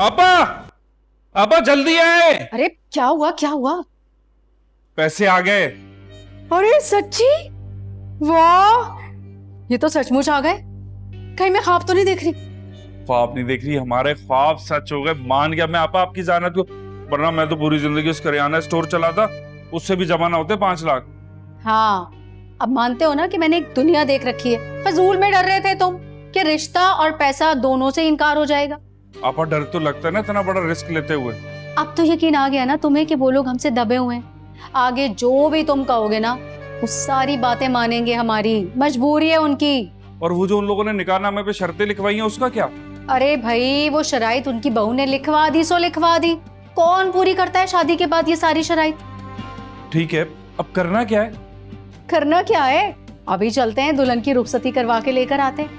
आपा, आपा जल्दी आए। अरे क्या हुआ क्या हुआ? पैसे आ गए। अरे सच्ची? वाह, ये तो सचमुच आ गए। कहीं मैं ख्वाब तो नहीं देख रही? ख्वाब नहीं देख रही, हमारे ख्वाब सच हो गए। मान गया मैं आपा आपकी ज़ानत को, वरना मैं तो पूरी जिंदगी उस करियाना स्टोर चलाता, उससे भी जमा ना होते 5 लाख। हाँ, अब मानते हो ना कि मैंने एक दुनिया देख रखी है। फजूल में डर रहे थे तुम कि रिश्ता और पैसा दोनों से इनकार हो जाएगा। आपा डर तो लगता है ना इतना बड़ा रिस्क लेते हुए। अब तो यकीन आ गया ना तुम्हें कि वो लोग हमसे दबे हुए हैं। आगे जो भी तुम कहोगे ना, वो सारी बातें मानेंगे। हमारी मजबूरी है उनकी। और वो जो उन लोगों ने निकाहनामे पे शर्तें लिखवाई हैं उसका क्या? अरे भाई, वो शराइत उनकी बहू ने लिखवा दी सो लिखवा दी। कौन पूरी करता है शादी के बाद ये सारी शराइत? ठीक है, अब करना क्या है? करना क्या है? अभी चलते हैं, दुल्हन की रुखसती करवा के लेकर आते हैं।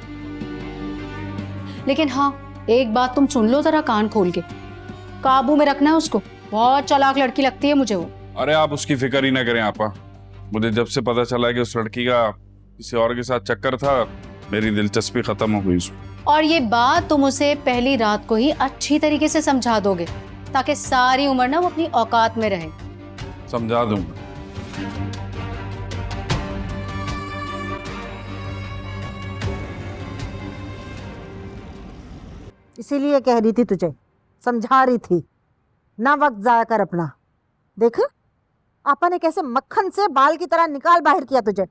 लेकिन हाँ, एक बात तुम सुन लो जरा कान खोल के, काबू में रखना है उसको। बहुत चालाक लड़की लगती है मुझे वो। अरे आप उसकी फिक्र ही ना करें आपा। मुझे जब से पता चला कि उस लड़की का किसी और के साथ चक्कर था, मेरी दिलचस्पी खत्म हो गई उसमें। और ये बात तुम उसे पहली रात को ही अच्छी तरीके से समझा दोगे, ताकि सारी उम्र ना वो अपनी औकात में रहे। समझा दूंगा। इसीलिए कह रही थी तुझे, समझा रही थी ना, वक्त जाया कर अपना। देख आपा ने कैसे मक्खन से बाल की तरह निकाल बाहर किया तुझे।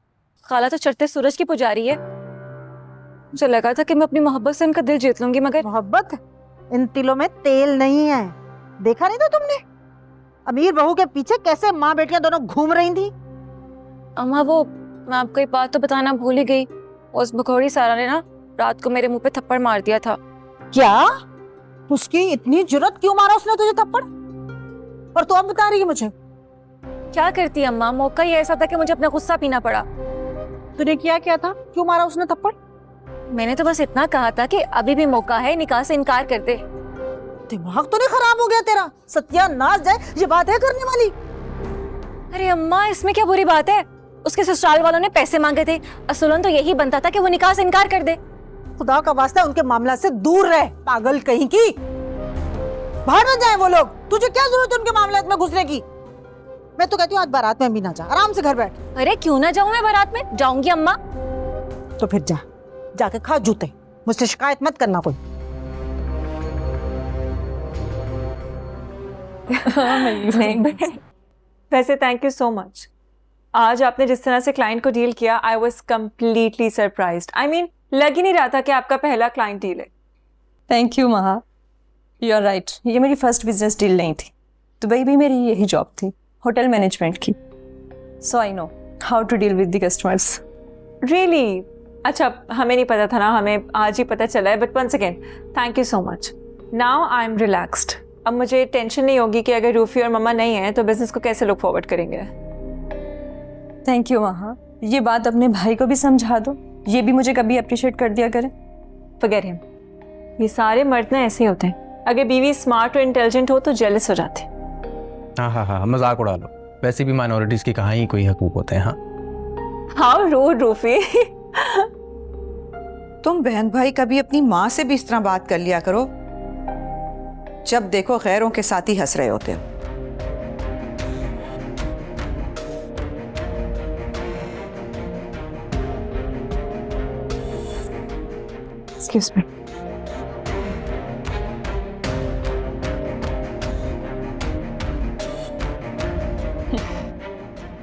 खाला तो चढ़ते सूरज की पुजारी है। मुझे लगा था कि मैं अपनी मोहब्बत से इनका दिल जीत लूंगी, मगर मोहब्बत? इन तिलों में तेल नहीं है। देखा नहीं था तुमने अमीर बहू के पीछे कैसे माँ बेटियां दोनों घूम रही थी? अम्मा, वो मैं आपको एक बात तो बताना भूल ही गई। उस भगोड़ी सारा ने ना रात को मेरे मुंह पे थप्पड़ मार दिया था। क्या? उसकी इतनी जुर्रत क्यों मारा उसने तुझे थप्पड़? और तू अब बता रही है मुझे? क्या करती अम्मा, मौका ही ऐसा था कि मुझे अपना गुस्सा पीना पड़ा। तूने क्या था? क्यों मारा उसने थप्पड़? मैंने तो बस इतना कहा था कि अभी भी मौका है, निकाह से इनकार कर दे। दिमाग तो नहीं खराब हो गया तेरा? सत्यानाश जाए, ये बात है करने वाली? अरे अम्मा, इसमें क्या बुरी बात है? उसके ससुराल वालों ने पैसे मांगे थे, असूलन तो यही बनता था कि वो निकाह से इनकार कर दे। खुदा का वास्ता उनके मामला से दूर रह, पागल कहीं की। बाहर न जाए वो लोग। तुझे क्या जरूरत है उनके मामले में घुसने की? मैं तो कहती हूँ आज बारात में भी ना जा, आराम से घर बैठ। अरे क्यों ना जाऊं मैं बारात में? जाऊंगी अम्मा। तो फिर जा, जाके खा जूते। मुझसे शिकायत मत करना कोई। वैसे थैंक यू सो मच। आज आपने जिस तरह से क्लाइंट को डील किया, I was completely surprised. I mean, लग ही नहीं रहा था कि आपका पहला क्लाइंट डील है। थैंक यू महा, यू आर राइट। ये मेरी फर्स्ट बिजनेस डील नहीं थी, दुबई भी मेरी यही जॉब थी, होटल मैनेजमेंट की। So I know how to deal with the customers. Really? अच्छा, हमें नहीं पता था ना, हमें आज ही पता चला है। But once again thank you so much. Now I am relaxed. अब मुझे टेंशन नहीं होगी कि अगर रूफी और मम्मा नहीं है तो बिजनेस को कैसे लुक फॉरवर्ड करेंगे। थैंक यू महा, ये बात अपने भाई को भी समझा दो, ये भी मुझे कभी अप्रिशिएट कर दिया करे। Forget him. ये सारे मर्द ना ऐसे ही होते हैं, अगर बीवी स्मार्ट और इंटेलिजेंट हो तो जेलस हो जाते हैं। हाँ, मजाक उड़ा लो। वैसे भी माइनॉरिटीज की कहाँ ही कोई हकूक होते हैं। हाँ हाउ रूड रूफी। तुम बहन भाई कभी अपनी माँ से भी इस तरह बात कर लिया करो। जब देखो गैरों के साथ ही हंस रहे होते हो। Excuse me.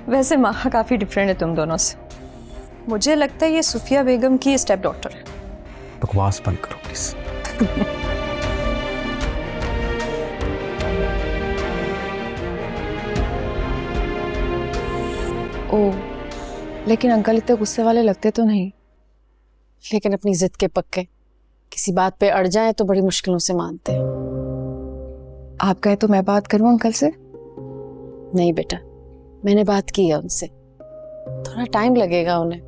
वैसे महा काफ़ी डिफरेंट है तुम दोनों से। मुझे लगता है ये सुफिया बेगम की स्टेप डॉटर है। बकवास बंद करो प्लीज। ओ, लेकिन अंकल इतने गुस्से वाले लगते तो नहीं। लेकिन अपनी जिद के पक्के, किसी बात पे अड़ जाए तो बड़ी मुश्किलों से मानते हैं। आप कहे तो मैं बात करूं अंकल से? नहीं बेटा, मैंने बात की है उनसे। थोड़ा टाइम लगेगा उन्हें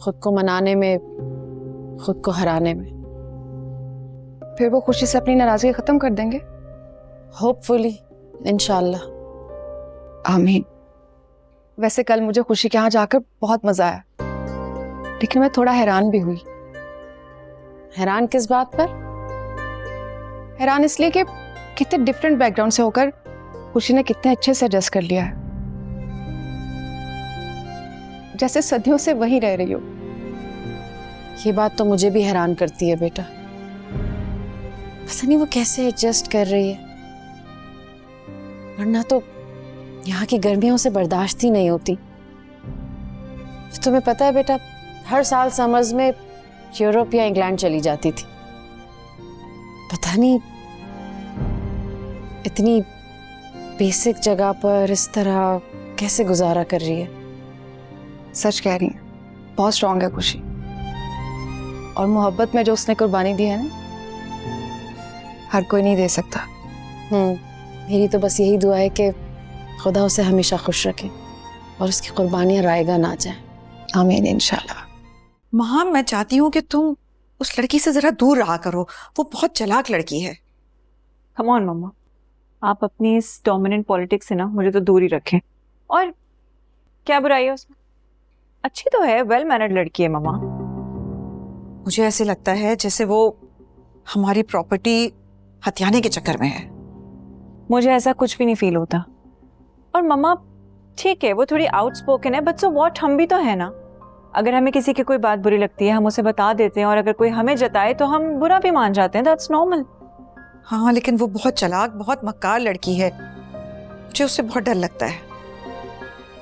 खुद को मनाने में, खुद को हराने में। फिर वो खुशी से अपनी नाराजगी खत्म कर देंगे, होपफुली, इंशाल्लाह। आमीन। वैसे कल मुझे खुशी के यहाँ जाकर बहुत मजा आया, लेकिन मैं थोड़ा हैरान भी हुई। हैरान किस बात पर? हैरान इसलिए कि कितने डिफरेंट बैकग्राउंड से होकर खुशी ने कितने अच्छे से एडजस्ट कर लिया है, जैसे सदियों से वहीं रह रही हो। ये बात तो मुझे भी हैरान करती है बेटा, पता नहीं वो कैसे एडजस्ट कर रही है, वरना तो यहाँ की गर्मियों से बर्दाश्त ही नहीं होती। तुम्हें पता है बेटा, हर साल समर्स में यूरोप या इंग्लैंड चली जाती थी। पता नहीं इतनी बेसिक जगह पर इस तरह कैसे गुजारा कर रही है। सच कह रही है, बहुत स्ट्रांग है खुशी, और मोहब्बत में जो उसने कुर्बानी दी है ना, हर कोई नहीं दे सकता। मेरी तो बस यही दुआ है कि खुदा उसे हमेशा खुश रखे और उसकी कुर्बानियां रायगा ना जाए। आमीन इंशाल्लाह। माँ, मैं चाहती हूँ कि तुम उस लड़की से जरा दूर रहा करो, वो बहुत चालाक लड़की है। कम ऑन मम्मा, आप अपनी इस डोमिनेंट पॉलिटिक्स से ना मुझे तो दूर ही रखें। और क्या बुराई है उसमें? अच्छी तो है, वेल मैनर्ड लड़की है मम्मा। मुझे ऐसे लगता है जैसे वो हमारी प्रॉपर्टी हथियाने के चक्कर में है। मुझे ऐसा कुछ भी नहीं फील होता। और मम्मा ठीक है, वो थोड़ी आउटस्पोकन है, बट सो व्हाट, हम भी तो है ना। अगर हमें किसी की कोई बात बुरी लगती है हम उसे बता देते हैं, और अगर कोई हमें जताए तो हम बुरा भी मान जाते हैं। That's normal. हाँ, लेकिन वो बहुत चालाक, बहुत मक्कार लड़की है, मुझे उससे बहुत डर लगता है।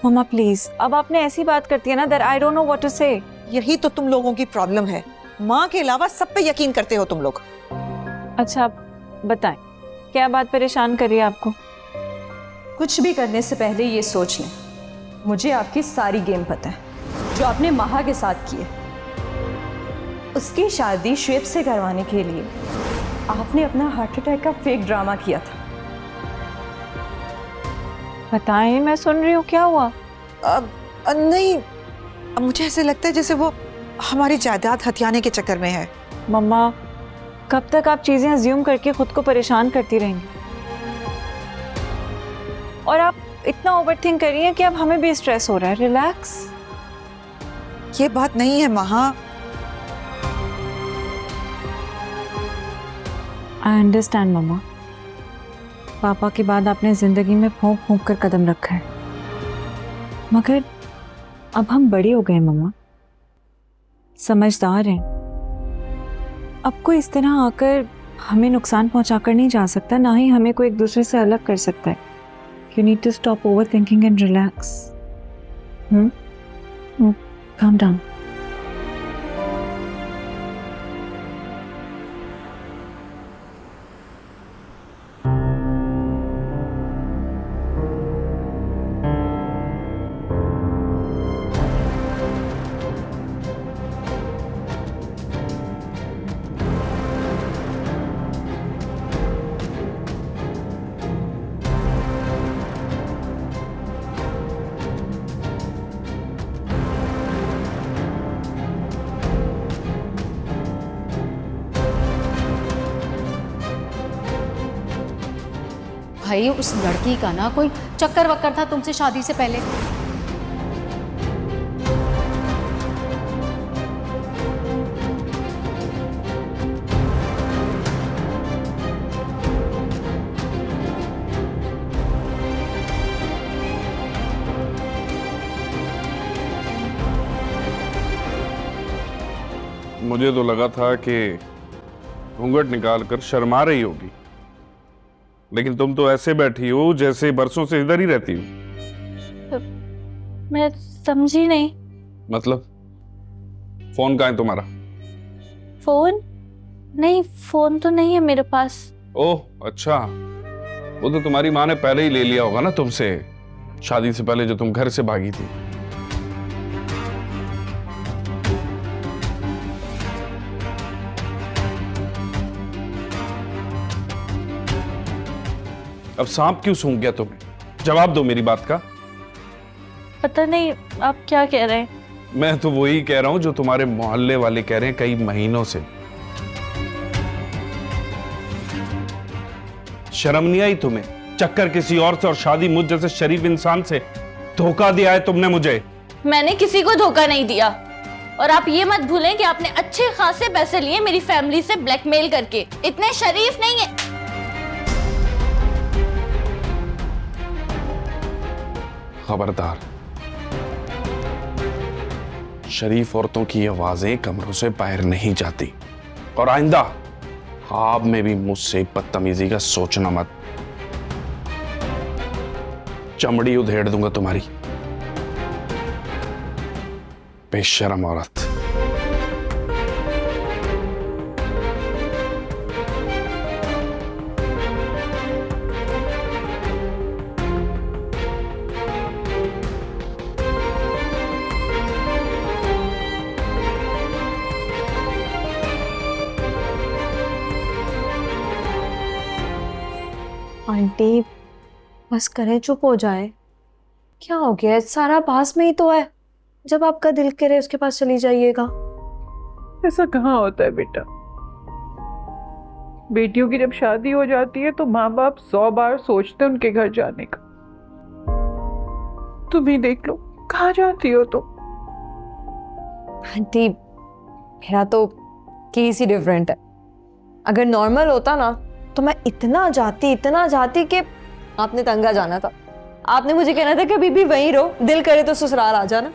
मम्मा प्लीज, अब आपने ऐसी बात करती है ना that I don't know what to say. यही तो तुम लोगों की प्रॉब्लम है, माँ के अलावा सब पे यकीन करते हो तुम लोग। अच्छा बताएं, क्या बात परेशान कर रही है आपको? कुछ भी करने से पहले ये सोच लें, मुझे आपकी सारी गेम पता है जो आपने महा के साथ की है। उसकी शादी श्वेत से करवाने के लिए आपने अपना हार्ट अटैक का फेक ड्रामा किया था। बताएं, मैं सुन रही हूँ, क्या हुआ? नहीं, अब मुझे ऐसे लगता है जैसे वो हमारी जायदाद हथियाने के चक्कर में है। मम्मा कब तक आप चीजें अज्यूम करके खुद को परेशान करती रहेंगी? और आप इतना ओवरथिंक कर रही हैं कि अब हमें भी स्ट्रेस हो रहा है। रिलैक्स। ये बात नहीं है महा। आई अंडरस्टैंड मम्मा, पापा के बाद आपने जिंदगी में फूंक फूंक कर कदम रखा है, मगर अब हम बड़े हो गए मम्मा, समझदार हैं। अब कोई इस तरह आकर हमें नुकसान पहुंचाकर नहीं जा सकता, ना ही हमें कोई एक दूसरे से अलग कर सकता है। You need to stop overthinking and relax. Calm down. भाई उस लड़की का ना कोई चक्कर वक्कर था तुमसे शादी से पहले। मुझे तो लगा था कि घूंघट निकाल कर शर्मा रही होगी, लेकिन तुम तो ऐसे बैठी हो जैसे बरसों से इधर ही रहती हो। मैं समझी नहीं। मतलब फोन कहाँ है तुम्हारा? फोन नहीं, फोन तो नहीं है मेरे पास। ओह अच्छा, वो तो तुम्हारी माँ ने पहले ही ले लिया होगा ना तुमसे, शादी से पहले जो तुम घर से भागी थी। अब सांप क्यों सूंघ गया तुम्हें? जवाब दो मेरी बात का। पता नहीं आप क्या कह रहे हैं। मैं तो वही कह रहा हूं जो तुम्हारे मोहल्ले वाले कह रहे हैं कई महीनों से। शर्म नहीं आई तुम्हें? चक्कर किसी और से और शादी मुझ जैसे शरीफ इंसान से। धोखा दिया है तुमने मुझे। मैंने किसी को धोखा नहीं दिया। और आप ये मत भूलें कि आपने अच्छे खासे पैसे लिए मेरी फैमिली से ब्लैकमेल करके। इतने शरीफ नहीं है। खबरदार, शरीफ औरतों की आवाजें कमरों से बाहर नहीं जाती, और आइंदा ख्वाब में भी मुझसे बदतमीजी का सोचना मत। चमड़ी उधेड़ दूंगा तुम्हारी, बेशरम औरत। आंटी बस करें, चुप हो जाए। क्या हो गया? सारा पास में ही तो है। जब आपका दिल करे उसके पास चली जाइएगा। ऐसा कहाँ होता है बेटा? बेटियों की जब शादी हो जाती है तो माँ बाप 100 बार सोचते हैं उनके घर जाने का। तुम ही देख लो, कहाँ जाती हो तुम? आंटी मेरा तो केस ही डिफरेंट है। अगर नॉर्मल होता ना तो मैं इतना जाती कि आपने तंगा जाना था। आपने मुझे कहना था कि अभी भी वहीं रहो, दिल करे तो ससुराल आ जाना।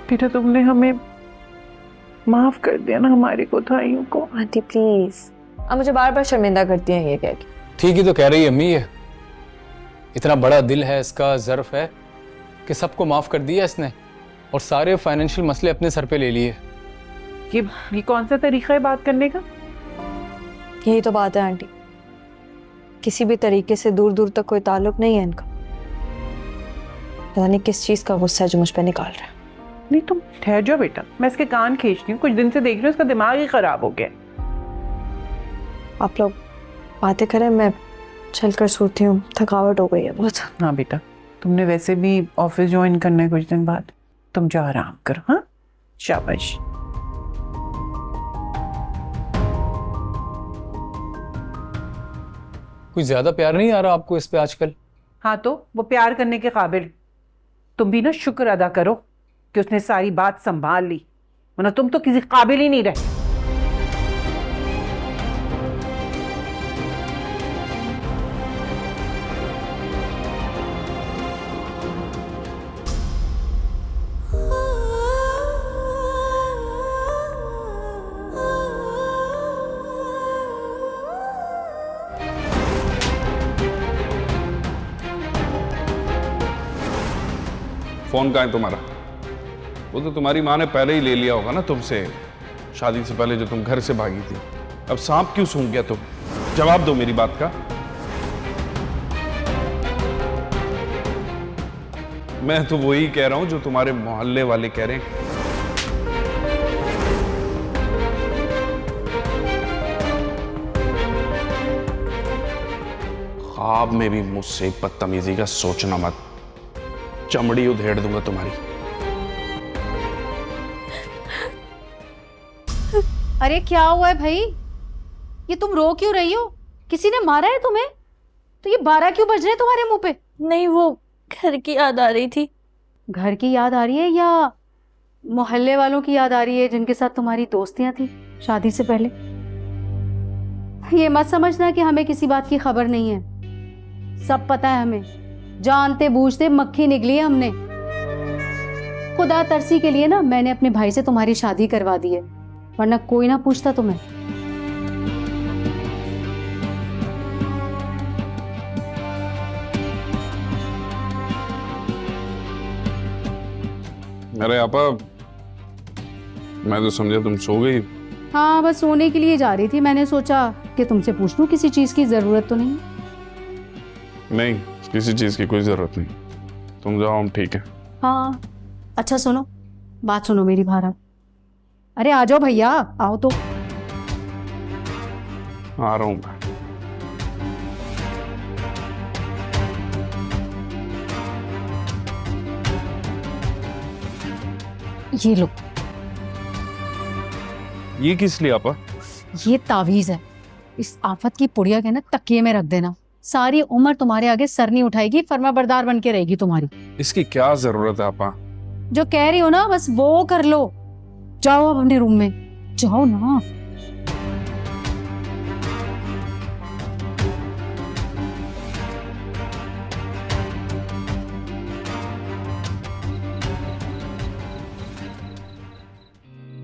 बेटा तुमने हमें माफ कर दिया ना, हमारी कोताहियों को। आंटी प्लीज, आप मुझे बार बार शर्मिंदा करती हैं ये कह के। ठीक ही तो कह रही है अम्मी, ये इतना बड़ा दिल है इसका, ज़र्फ है कि सबको माफ़ कर दिया इसने और सारे फाइनेंशियल मसले अपने सर पे ले लिए। ये कौन सा तरीका है बात करने का? यही तो बात है आंटी, किसी भी तरीके से दूर दूर तक कोई ताल्लुक नहीं है इनका। पता नहीं किस चीज का गुस्सा है जो मुझ पे निकाल रहा है। नहीं तुम ठहर जाओ बेटा, मैं इसके कान खींचती हूँ। कुछ दिन से देख रही हूँ इसका दिमाग ही खराब हो गया। आप लोग बातें करें, मैं चलकर सोती हूँ, थकावट हो गई है बहुत। हाँ बेटा, तुमने वैसे भी ऑफिस ज्वाइन करना है कुछ दिन बाद, तुम जा आराम करो। हाँ शाबाश। कुछ ज्यादा प्यार नहीं आ रहा आपको इस पे आजकल? हाँ तो वो प्यार करने के काबिल। तुम भी ना शुक्र अदा करो कि उसने सारी बात संभाल ली, वरना तुम तो किसी काबिल ही नहीं रहे। फोन कहाँ है तुम्हारा? वो तो तुम्हारी माँ ने पहले ही ले लिया होगा ना तुमसे, शादी से पहले जो तुम घर से भागी थी। अब सांप क्यों सूंघ गया तुम? जवाब दो मेरी बात का। मैं तो वही कह रहा हूं जो तुम्हारे मोहल्ले वाले कह रहे हैं। ख्वाब में भी मुझसे बदतमीजी का सोचना मत, चमड़ी उधेड़ दूंगा तुम्हारी। अरे क्या हुआ है भाई? ये तुम रो क्यों रही हो? किसी ने मारा है तुम्हें? तो ये 12 क्यों बज रहे हैं तुम्हारे मुंह पे? नहीं, वो घर की याद आ रही थी। घर की याद आ रही है या मोहल्ले वालों की याद आ रही है जिनके साथ तुम्हारी दोस्तियां थी शादी से पहले? ये मत समझना कि हमें किसी बात की खबर नहीं है, सब पता है हमें। जानते बूझते मक्खी निकली है हमने। खुदा तरसी के लिए ना मैंने अपने भाई से तुम्हारी शादी करवा दी है, वरना कोई ना पूछता तुम्हें। अरे आपा, मैं तो समझा तुम सो गई। हाँ, बस सोने के लिए जा रही थी। मैंने सोचा कि तुमसे पूछ लूं किसी चीज की जरूरत तो नहीं। नहीं, किसी चीज की कोई जरूरत नहीं, तुम जाओ, हम ठीक है। हाँ अच्छा सुनो, बात सुनो मेरी भारत। अरे आ जाओ भैया, आओ तो। आ रहा हूं मैं। ये लो। ये किस लिए आपा? ये तावीज है, इस आफत की पुड़िया के ना तकिए में रख देना, सारी उम्र तुम्हारे आगे सर नहीं उठाएगी, फर्माबरदार बन के रहेगी तुम्हारी। इसकी क्या जरूरत है आपा? जो कह रही हो ना बस वो कर लो। जाओ अब अपने रूम में, जाओ ना।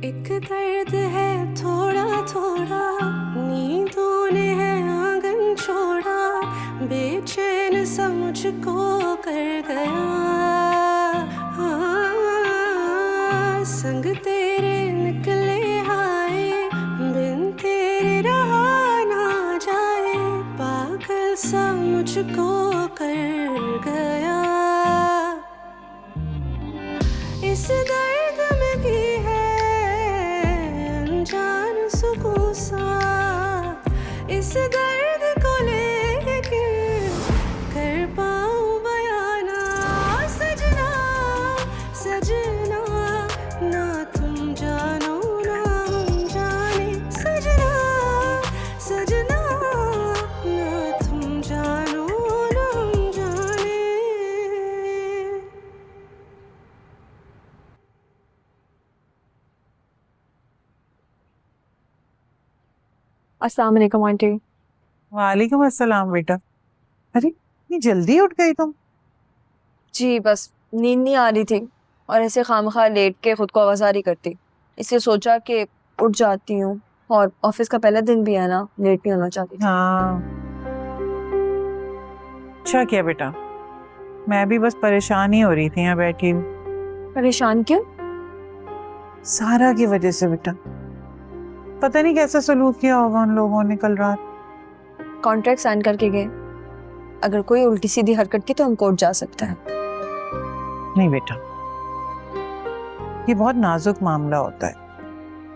एक दर्द है थोड़ा थोड़ा, नींदों ने है आंगन छोड़ा, बेचैन सा मुझको कर गया। हाँ, संग तेरे निकले हाय, बिन तेरे रहा ना जाए, पागल सा मुझको कर गया। इस दर्द में भी है अनजान सुकून सा, इस दर्द को लेके कर पाऊं बयाना। सजना सजना ना तुम जानो ना हम जाने, सजना सजना ना तुम जानो ना हम जाने। अस्सलाम वालेकुम आंटी। वालेकुम अस्सलाम बेटा। अरे इतनी जल्दी उठ गई तुम? जी बस नींद नहीं आ रही थी और ऐसे खामखा लेट के खुद को आवाज़ारी करती, इसलिए सोचा कि उठ जाती हूँ, और ऑफिस का पहला दिन भी है ना, लेट नहीं होना चाहती थी। हाँ अच्छा किया बेटा, मैं भी बस परेशान ही हो रही थी यहाँ बैठी। परेशान क्यों? सारा की वजह से बेटा, पता नहीं कैसा सलूक किया होगा उन लोगों ने कल रात। कॉन्ट्रैक्ट साइन करके गए, अगर कोई उल्टी सीधी हरकत की तो हम कोर्ट जा सकते हैं। नहीं बेटा, ये बहुत नाजुक मामला होता है,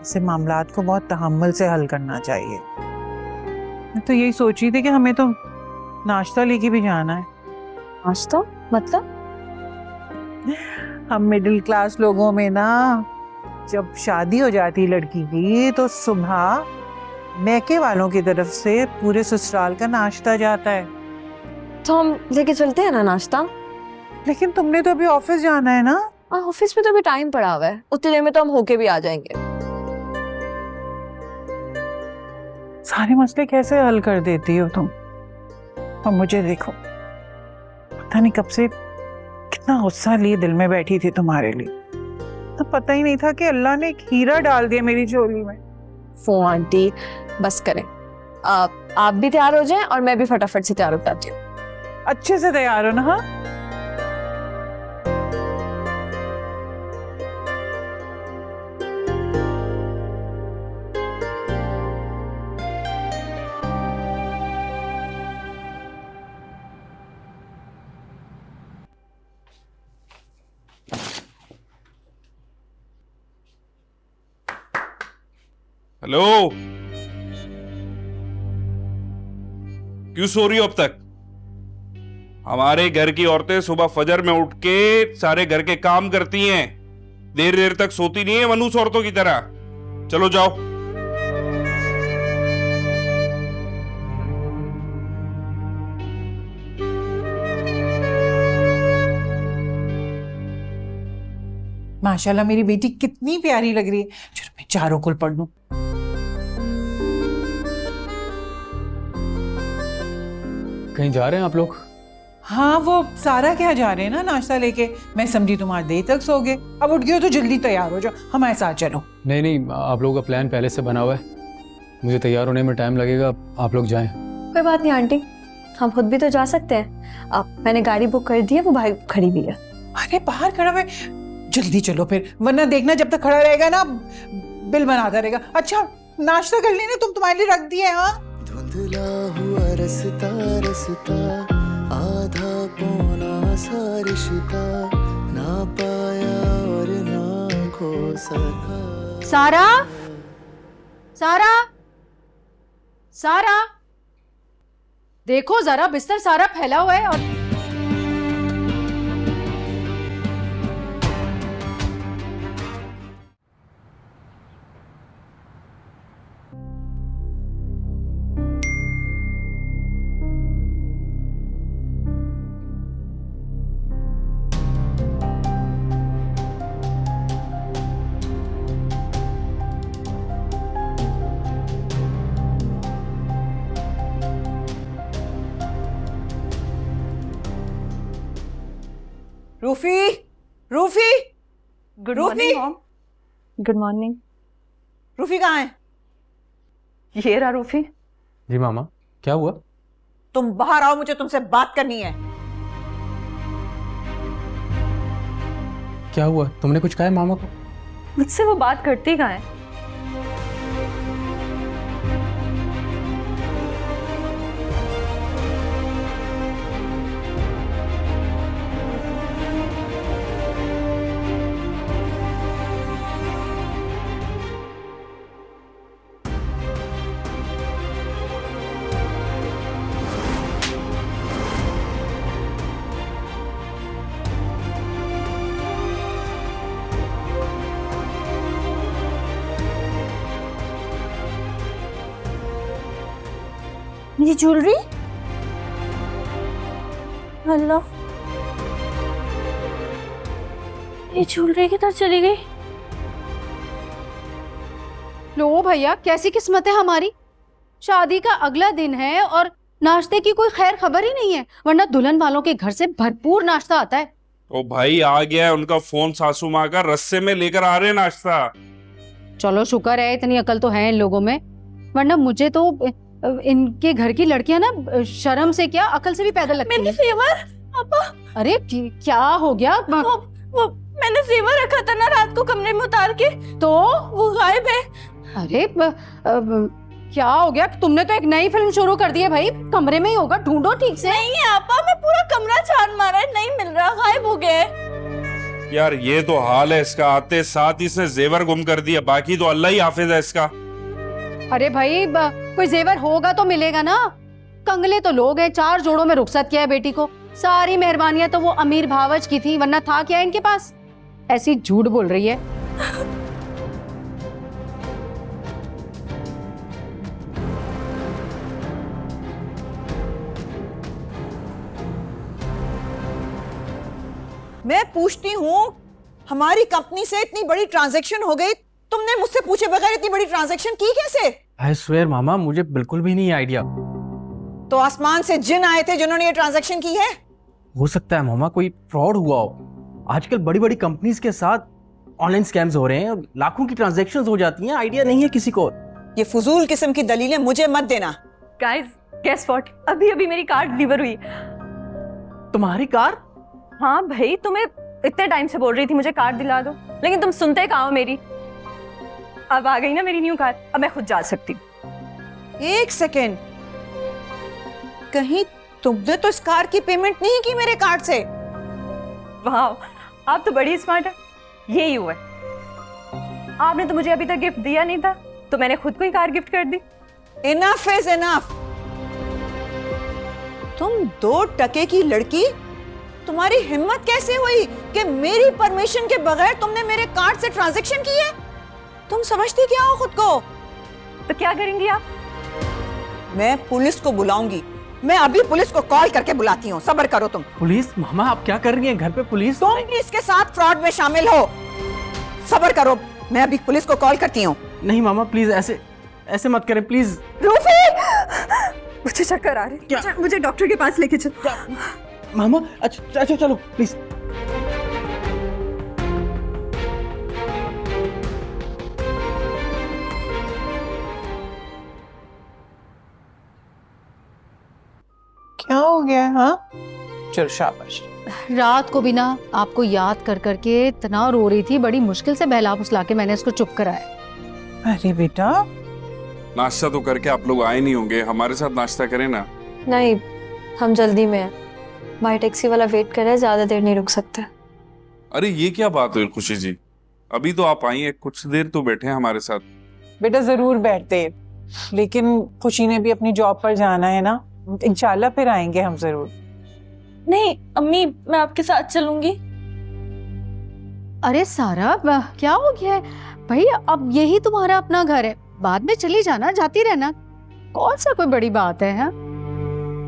ऐसे मामलात को बहुत तहम्मुल से हल करना चाहिए। मैं तो यही सोच रही थी कि हमें तो नाश्ता लेके भी जाना है। नाश्ता मतलब? हम मिडिल क्लास लोगों में ना, जब शादी हो जाती लड़की की तो सुबह मैके वालों की तरफ से पूरे ससुराल का नाश्ता जाता है। तो हम लेके चलते हैं ना नाश्ता। लेकिन तुमने तो अभी ऑफिस जाना है ना। ऑफिस में तो अभी टाइम पड़ा हुआ है, उतनी देर में तो हम होके भी आ जाएंगे। सारे मसले कैसे हल कर देती हो तुम। और मुझे देखो, पता नहीं कब से कितना गुस्सा लिए दिल में बैठी थी तुम्हारे लिए, तो पता ही नहीं था कि अल्लाह ने एक हीरा डाल दिया मेरी झोली में। फो आंटी बस करें, आप भी तैयार हो जाएं और मैं भी फटाफट से तैयार हो जाती हूँ। अच्छे से तैयार हो ना? हाँ हेलो, क्यों सो रही हो अब तक? हमारे घर की औरतें सुबह फजर में उठ के सारे घर के काम करती हैं, देर देर तक सोती नहीं है मनुष्य औरतों की तरह। चलो जाओ। माशाल्लाह मेरी बेटी कितनी प्यारी लग रही है। चलो मैं चारों कुल पढ़ लूं। कहीं जा रहे हैं आप लोग? हाँ वो सारा क्या जा रहे हैं ना नाश्ता लेके, मैं समझी तुम्हारे देर तक सोगे। अब उठ गए हो तो जल्दी तैयार हो जाओ, हमारे साथ चलो। नहीं नहीं, आप लोगों का प्लान पहले से बना हुआ है, मुझे तैयार होने में टाइम लगेगा, आप लोग जाएं। कोई बात नहीं आंटी, हम खुद भी तो जा सकते हैं। मैंने गाड़ी बुक कर दी है, वो भाई खड़ी भी है। अरे बाहर खड़ा हुआ, जल्दी चलो फिर, वरना देखना जब तक खड़ा रहेगा ना बिल बनाता रहेगा। अच्छा नाश्ता कर लेना, तुम्हारे लिए रख दिए। हाँ धुंधला हुआ रसता रसता, आधा पौना सा रिश्ता, ना पाया और ना खो सका। सारा, सारा, सारा, देखो जरा बिस्तर सारा फैला हुआ है। और Rufi, Rufi, good Rufi! Morning mom. Good morning. Rufi कहाँ है? ये रहा रूफी। जी मामा, क्या हुआ? तुम बाहर आओ, मुझे तुमसे बात करनी है। क्या हुआ? तुमने कुछ कहा है मामा को? मुझसे वो बात करती कहाँ है? मेरी ज्वेलरी, अल्लाह, ये ज्वेलरी किधर चली गई? लो भैया, कैसी किस्मत है हमारी। शादी का अगला दिन है और नाश्ते की कोई खैर खबर ही नहीं है, वरना दुल्हन वालों के घर से भरपूर नाश्ता आता है। ओ भाई, आ गया है उनका फोन, सासू माँ का, रस्से में लेकर आ रहे हैं नाश्ता। चलो शुक्र है, इतनी अकल तो है इन लोगों में, वरना मुझे तो इनके घर की लड़कियां ना शर्म से क्या अकल से भी पैदल लगती हैं। मैंने सेवर, पापा, अरे क्या हो गया? वो मैंने सेवर रखा था ना रात को कमरे में उतार के, तो वो गायब है। अरे क्या हो गया? तुमने तो एक नई फिल्म शुरू कर दी है भाई, कमरे में ही होगा, ढूंढो ठीक से। नहीं है आपा, मैं पूरा कमरा छान मारा है, नहीं मिल रहा, गायब हो गया है। यार ये तो हाल है इसका, आते साथ इसने जेवर गुम कर दिया, बाकी तो अल्लाह ही हाफिज है इसका। अरे भाई कोई जेवर होगा तो मिलेगा ना। कंगले तो लोग हैं, 4 जोड़ों में रुखसत किया है बेटी को, सारी मेहरबानियां तो वो अमीर भावज की थी, वरना था क्या इनके पास? ऐसी झूठ बोल रही है। मैं पूछती हूँ, हमारी कंपनी से इतनी बड़ी ट्रांजैक्शन हो गई, तुमने मुझसे पूछे बगैर इतनी बड़ी ट्रांजैक्शन की कैसे? आई स्वेयर मामा, मुझे बिल्कुल भी नहीं आइडिया। तो आसमान से जिन आए थे जिन्होंने ये ट्रांजैक्शन की है? हो सकता है मामा कोई फ्रॉड हुआ हो। आजकल बड़ी बड़ी कंपनीज के साथ ऑनलाइन स्कैम्स हो रहे हैं, लाखों की ट्रांजैक्शंस हो जाती हैं, आइडिया नहीं है किसी को। ये फजूल किस्म की दलीलें मुझे मत देना। गाइस, गेस व्हाट, अभी अभी मेरी कार डिलीवर हुई। तुम्हारी कार? हाँ भाई, तुम्हें इतने टाइम से बोल रही थी मुझे कार दिला दो, लेकिन तुम सुनते कहाँ हो मेरी। अब आ गई ना मेरी न्यू कार, अब मैं खुद जा सकती हूँ। एक सेकेंड, कहीं तुमने तो इस कार की पेमेंट नहीं की मेरे कार्ड से? वाह, आप तो बड़ी स्मार्ट है। यही हुआ है, आपने तो मुझे अभी तक गिफ्ट दिया नहीं था, तो मैंने खुद को ही कार गिफ्ट कर दी। Enough is enough. तुम 2 टके की लड़की, तुम्हारी हिम्मत कैसे हुई कि मेरी परमिशन के बगैर तुमने मेरे कार्ड से ट्रांजैक्शन की है? तुम समझती क्या हो खुद को? तो क्या करेंगी आप? मैं पुलिस को बुलाऊंगी, मैं अभी पुलिस को कॉल करके बुलाती हूँ, सब्र करो तुम। पुलिस? मामा आप क्या कर रही हैं, घर पे पुलिस? तुम भी इसके साथ फ्रॉड में शामिल हो, सब्र करो, मैं अभी पुलिस को कॉल करती हूँ। नहीं मामा प्लीज, ऐसे मत करें प्लीज। रूफी, मुझे चक्कर आ रहे हैं, मुझे डॉक्टर के पास लेके चल। मामा अच्छा चलो प्लीज। क्या हो गया? हाँ चल शाबाश। रात को भी ना आपको याद कर करके इतना रो रही थी, बड़ी मुश्किल से बहला फुसला के मैंने इसको चुप कराया। अरे बेटा, नाश्ता तो करके आप लोग आए नहीं होंगे, हमारे साथ नाश्ता करें ना। नहीं, हम जल्दी में हैं, भाई टैक्सी वाला वेट कर रहा है, ज्यादा देर नहीं रुक सकते। अरे ये क्या बात हुई खुशी जी, अभी तो आप आई हैं, कुछ देर तो बैठे हैं हमारे साथ। बेटा जरूर बैठते, लेकिन खुशी ने भी अपनी जॉब पर जाना है ना, इंशाल्लाह फिर आएंगे हम जरूर। नहीं अम्मी, मैं आपके साथ चलूंगी। अरे सारा, क्या हो गया है भाई? अब यही तुम्हारा अपना घर है, बाद में चली जाना, जाती रहना, कौन सा कोई बड़ी बात है? हाँ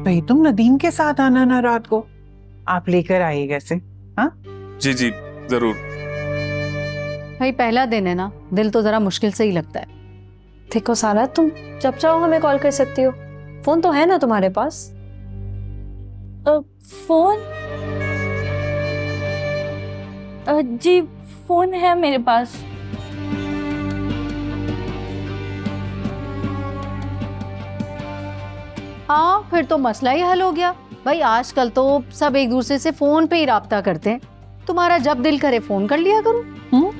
भाई तुम नदीम के साथ आना ना रात को, आप लेकर आइएगा से। हाँ जी जी जरूर। भाई पहला दिन है ना, दिल तो जरा मुश्किल से ही लगता है। देखो सारा, तुम जब चाहो हमें कॉल कर सकती हो, फोन तो है ना तुम्हारे पास? फोन? जी फोन है मेरे पास। हाँ फिर तो मसला ही हल हो गया। भाई आजकल तो सब एक दूसरे से फोन पे ही राब्ता करते हैं। तुम्हारा जब दिल करे फोन कर लिया करो।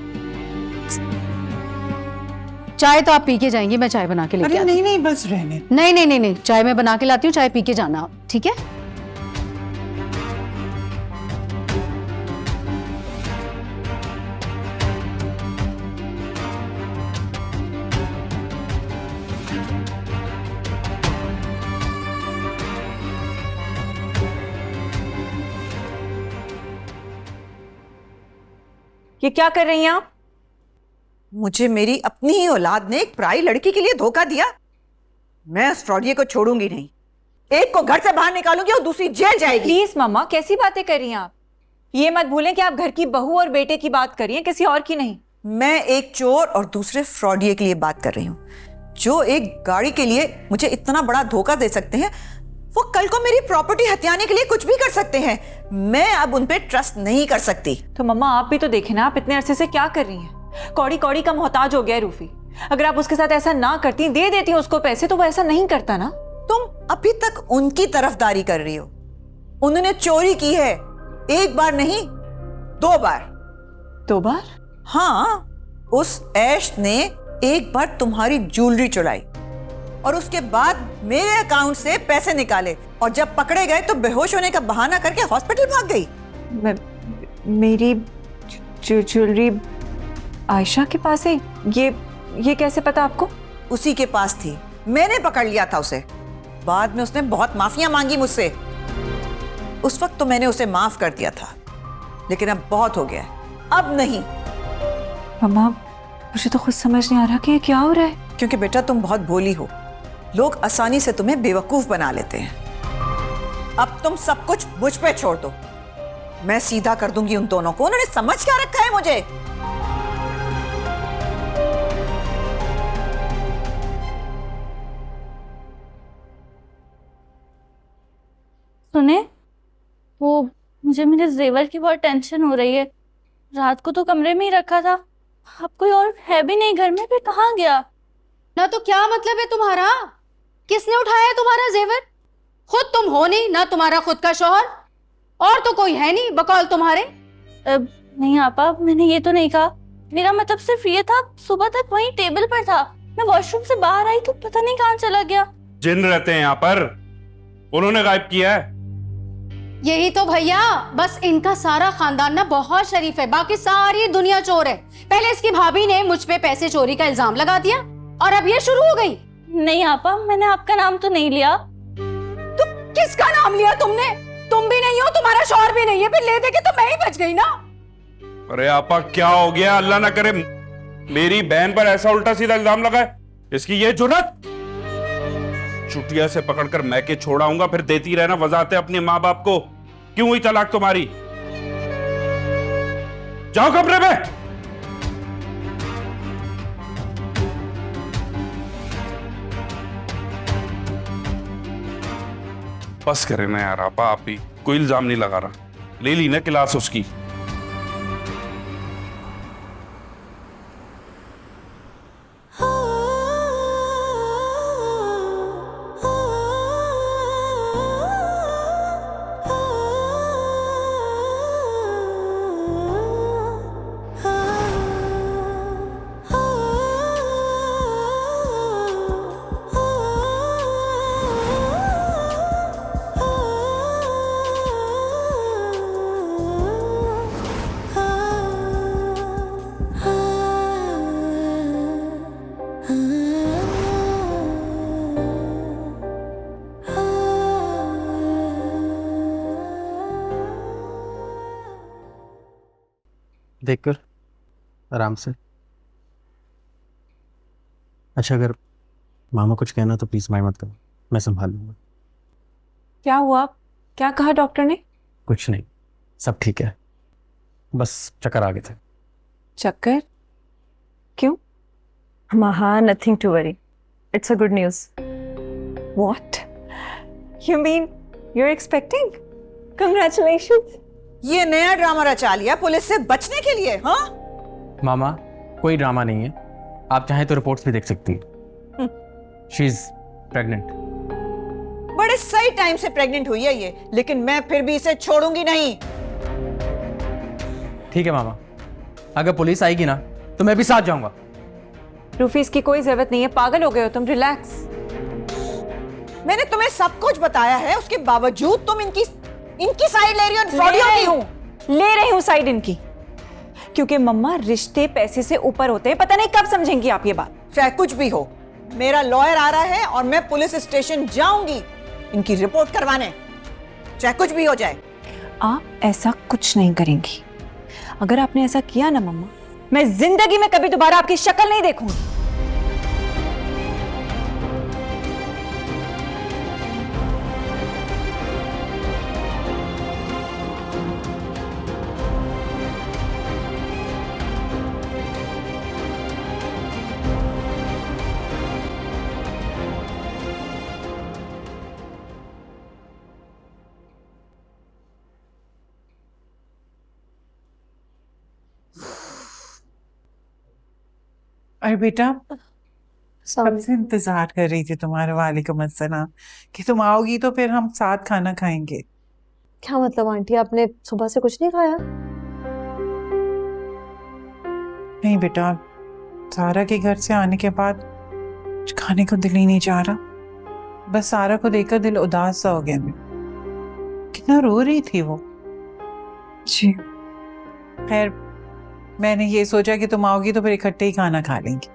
चाय तो आप पी के जाएंगी, मैं चाय बना के लेके अरे आती नहीं नहीं बस रहने। नहीं नहीं नहीं नहीं, चाय मैं बना के लाती हूँ, चाय पी के जाना, ठीक है? ये क्या कर रही हैं आप? मुझे मेरी अपनी ही औलाद ने एक पराई लड़की के लिए धोखा दिया। मैं उस फ्रॉडिये को छोड़ूंगी नहीं। एक को घर से बाहर निकालूंगी और दूसरी जेल जाएगी। प्लीज मम्मा, कैसी बातें कर रही हैं आप? ये मत भूलें कि आप घर की बहू और बेटे की बात कर रही हैं, किसी और की नहीं। मैं एक चोर और दूसरे फ्रॉडिये के लिए बात कर रही हूँ, जो एक गाड़ी के लिए मुझे इतना बड़ा धोखा दे सकते हैं। वो कल को मेरी प्रॉपर्टी हथियाने के लिए कुछ भी कर सकते हैं। मैं अब उन पे ट्रस्ट नहीं कर सकती। तो मम्मा आप भी तो देखें ना, आप इतने अरसे से क्या कर रही हैं? कौड़ी कौड़ी का मोहताज हो गया है रूफी। अगर आप उसके साथ ऐसा ना करती, दे देती उसको पैसे, तो वो ऐसा नहीं करता ना। तुम अभी तक उनकी तरफदारी कर रही हो। उन्होंने चोरी की है, एक बार नहीं 2 बार। 2 बार? हाँ, उस ऐश ने एक बार तुम्हारी ज्वेलरी चुराई और उसके बाद मेरे अकाउंट से पैसे निकाले, और जब पकड़े गए तो बेहोश होने का बहाना करके हॉस्पिटल भाग गई। मेरी ज्वेलरी आयशा के पास है? ये कैसे पता आपको? उसी के पास थी, मैंने पकड़ लिया था उसे। बाद में उसने बहुत माफियां मांगी मुझसे। उस वक्त तो मैंने उसे माफ कर दिया था, लेकिन अब बहुत हो गया है, अब नहीं। मम्मा मुझे तो खुद समझ नहीं आ रहा कि ये क्या हो रहा है। क्योंकि बेटा तुम बहुत भोली हो, लोग आसानी से तुम्हें बेवकूफ बना लेते हैं। अब तुम सब कुछ मुझ पे छोड़ दो, मैं सीधा कर दूंगी उन दोनों को। उन्होंने समझ क्या रखा है मुझे। सुने, वो मुझे मेरे जेवर की बहुत टेंशन हो रही है। रात को तो कमरे में ही रखा था, अब कोई और है भी नहीं घर में, फिर कहाँ गया? ना तो क्या मतलब है तुम्हारा? किसने उठाया है तुम्हारा जेवर? खुद तुम हो नहीं ना, तुम्हारा खुद का शौहर, और तो कोई है नहीं बकौल तुम्हारे। नहीं आपा, मैंने ये तो नहीं कहा। मेरा मतलब सिर्फ ये था, सुबह तक वहीं टेबल पर था, मैं वॉशरूम से बाहर आई तो पता नहीं कहाँ चला गया। जिन रहते हैं यहाँ पर, उन्होंने गायब किया है। यही तो भैया, बस इनका सारा खानदान ना बहुत शरीफ है, बाकी सारी दुनिया चोर है। पहले इसकी भाभी ने मुझ पे पैसे चोरी का इल्जाम लगा दिया, और अब ये शुरू हो गई। नहीं आपा, मैंने आपका नाम तो नहीं लिया। तो किसका नाम लिया तुमने? तुम भी नहीं हो, तुम्हारा शौहर भी नहीं है, फिर ले दे के तो मैं ही बच गई ना। अरे आपा क्या हो गया? अल्लाह ना करे मेरी बहन पर ऐसा उल्टा सीधा इल्जाम लगाए। इसकी ये जुर्रत! चुटिया से पकड़कर मैं के छोड़ाऊंगा, फिर देती रहना वजाते अपने माँ बाप को। क्यों हुई तलाक तुम्हारी? जाओ कमरे में। बस करे ना यार आपा, आप ही कोई इल्जाम नहीं लगा रहा। ले ली ना क्लास उसकी। देखकर आराम से। अच्छा, अगर मामा कुछ कहना तो प्लीज माइंड मत करो, मैं संभाल लूंगा। क्या हुआ? क्या कहा डॉक्टर ने? कुछ नहीं, सब ठीक है, बस चक्कर आ गए थे। चक्कर? क्यों? Maha, nothing to worry. It's a good news. What? You mean you're expecting? Congratulations. ये नया ड्रामा रचा लिया पुलिस से बचने के लिए? हाँ मामा कोई ड्रामा नहीं है, आप चाहें तो रिपोर्ट्स भी देख सकती हैं। She is pregnant. बड़े सही टाइम से प्रेग्नेंट हुई है ये, लेकिन मैं फिर भी इसे छोड़ूंगी नहीं। ठीक है मामा, अगर पुलिस आएगी ना तो मैं भी साथ जाऊंगा। रूफी इसकी कोई जरूरत नहीं है, पागल हो गए हो तुम, रिलैक्स। मैंने तुम्हें सब कुछ बताया है, उसके बावजूद तुम इनकी साइड ले रही हो। ले रही हूं साइड इनकी, क्योंकि मम्मा रिश्ते पैसे से ऊपर होते हैं। पता नहीं कब समझेंगी आप ये बात। चाहे कुछ भी हो, मेरा लॉयर आ रहा है और मैं पुलिस स्टेशन जाऊंगी इनकी रिपोर्ट करवाने, चाहे कुछ भी हो जाए। आप ऐसा कुछ नहीं करेंगी। अगर आपने ऐसा किया ना मम्मा, मैं जिंदगी में कभी दोबारा आपकी शक्ल नहीं देखूंगी। अरे बेटा, कब से इंतजार कर रही थी तुम्हारे। वालेकुम अस्सलाम। कि तुम आओगी तो फिर हम साथ खाना खाएंगे। क्या मतलब आंटी, आपने सुबह से कुछ नहीं खाया? नहीं बेटा, सारा के घर से आने के बाद कुछ खाने को दिल ही नहीं चाह रहा। बस सारा को देखकर दिल उदास सा हो गया। मैं कितना रो रही थी वो। जी खैर, मैंने ये सोचा कि तुम आओगी तो फिर इकट्ठे ही खाना खा लेंगे।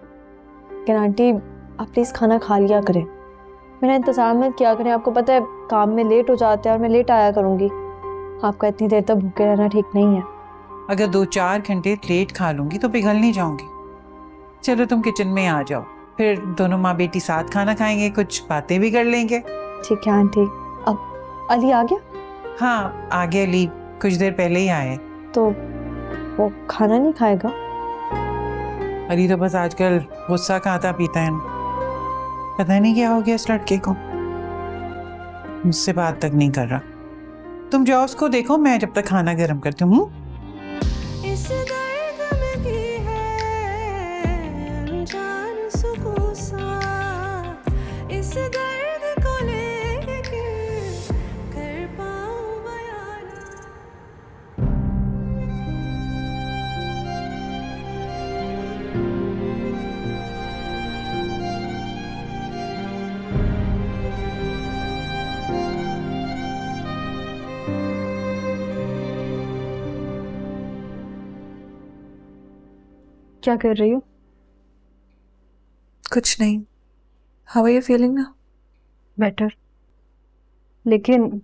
लेकिन आंटी आप प्लीज खाना खा लिया करें, मेरा इंतजार मत किया करें। आपको पता है काम में लेट हो जाते हैं और मैं लेट आया करूंगी। आपका इतनी देर तक भूखे रहना ठीक नहीं है। अगर 2-4 घंटे लेट खा लूंगी तो पिघल नहीं जाऊंगी। चलो तुम किचन में आ जाओ, फिर दोनों माँ बेटी साथ खाना खाएंगे, कुछ बातें भी कर लेंगे। ठीक है आंटी। अब अली आ गया? हाँ आ गया अली, कुछ देर पहले ही आए। तो वो खाना नहीं खाएगा? अली तो बस आजकल गुस्सा खाता पीता है, पता नहीं क्या हो गया इस लड़के को, मुझसे बात तक नहीं कर रहा। तुम जाओ उसको देखो, मैं जब तक खाना गर्म करती हूँ। क्या कर रही हो? कुछ नहीं। How are you feeling now? Better, लेकिन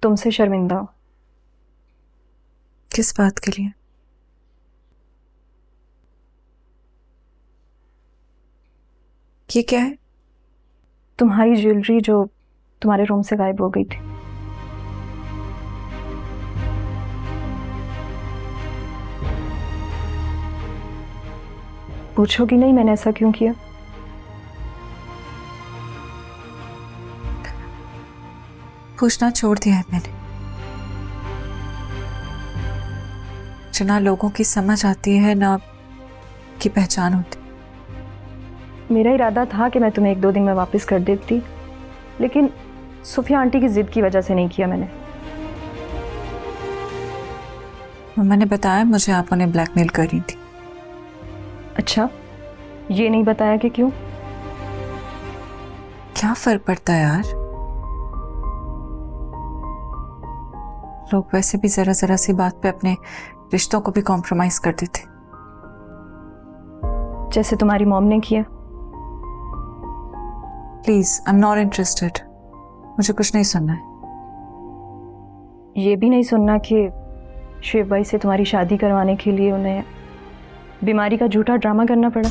तुमसे शर्मिंदा हूं। किस बात के लिए? ये क्या है? तुम्हारी ज्वेलरी जो तुम्हारे रूम से गायब हो गई थी। पूछोगी नहीं मैंने ऐसा क्यों किया? पूछना छोड़ दिया है मैंने। जो ना लोगों की समझ आती है ना की पहचान होती। मेरा इरादा था कि मैं तुम्हें 1-2 दिन में वापस कर देती, लेकिन सुफिया आंटी की जिद की वजह से नहीं किया मैंने। मम्मा ने बताया मुझे आप उन्हें ब्लैकमेल कर रही थी। अच्छा, ये नहीं बताया कि क्यों? क्या फर्क पड़ता है यार, लोग वैसे भी जरा जरा सी बात पे अपने रिश्तों को भी कॉम्प्रोमाइज कर देते, जैसे तुम्हारी मॉम ने किया। Please I am not interested, मुझे कुछ नहीं सुनना है। ये भी नहीं सुनना कि शिव भाई से तुम्हारी शादी करवाने के लिए उन्हें बीमारी का झूठा ड्रामा करना पड़ा।